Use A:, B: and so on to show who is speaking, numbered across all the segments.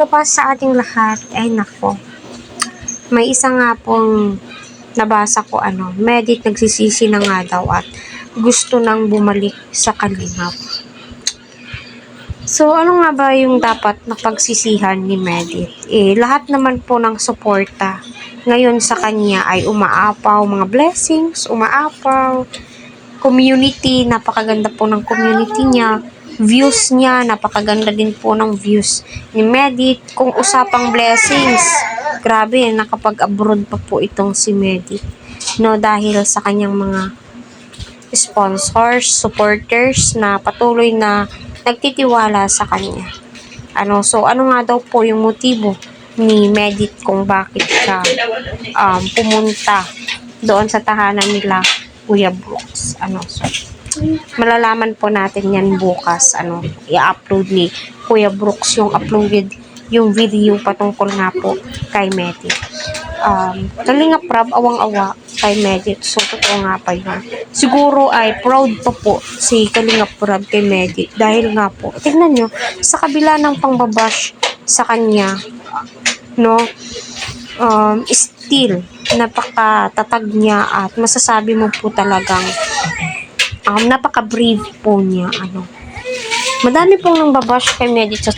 A: pa sa ating lahat, ay nako, may isa nga pong nabasa ko, Medit nagsisisi na nga daw at gusto nang bumalik sa Kalingap. So, ano nga ba yung dapat na pagsisihan ni Medit? Lahat naman po ng suporta ngayon sa kanya ay umaapaw, mga blessings, umaapaw, community, napakaganda po ng community niya, views niya, napakaganda din po ng views ni Medit. Kung usapang blessings, grabe, nakapag-abroad pa po itong si Medit, no, dahil sa kanyang mga sponsors, supporters na patuloy na nagtitiwala sa kanya. So ano nga daw po yung motibo ni Medit kung bakit siya pumunta doon sa tahanan nila Kuya Brooks. So malalaman po natin yan bukas. I-upload ni Kuya Brooks yung video patungkol nga po kay Medit. Kalingap Rab, awang-awa kay Medit. So, totoo nga pa yun. Siguro ay proud pa po si Kalingap Rab kay Medit. Dahil nga po, tignan nyo, sa kabila ng pangbabash sa kanya, no, still, napakatatag niya at masasabi mo po talagang napaka-brave po niya. Madami pong nang babash kay Medit sa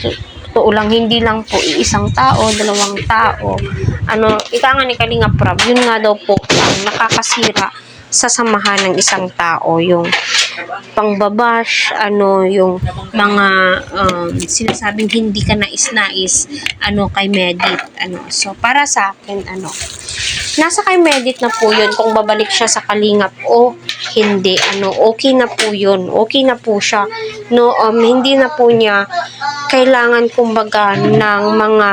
A: totoo lang, hindi lang po isang tao, dalawang tao. Ika nga ni Kalingap Rab, yun nga daw po ang nakakasira sa samahan ng isang tao, yung pangbabash, yung mga sinasabing hindi ka nais-nais kay Medit. So para sa akin, nasa kay Medit na po yun kung babalik siya sa Kalingap o hindi. Okay na po yun, okay na po siya, no. Hindi na po niya kailangan kumbaga ng mga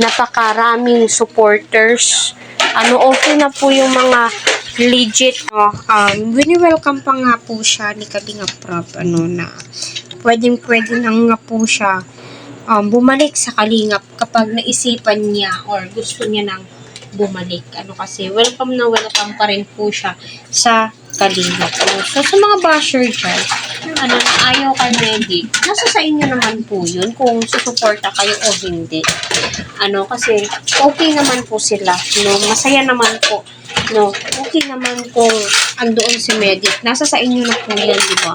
A: napakaraming supporters. Okay na po yung mga legit. Wini-welcome pa nga po siya ni Kalingap Rab, na pwede nang nga po siya bumalik sa Kalingap kapag naisipan niya or gusto niya nang bumalik. Kasi welcome na welcome pa rin po siya sa Kalingap. So sa mga basher dyan, ayaw kay Medit, nasa sa inyo naman po yun kung susuporta kayo o hindi. Kasi okay naman po sila, no, masaya naman po, no, okay naman kung andoon si Medit, nasa sa inyo na po yan, di ba?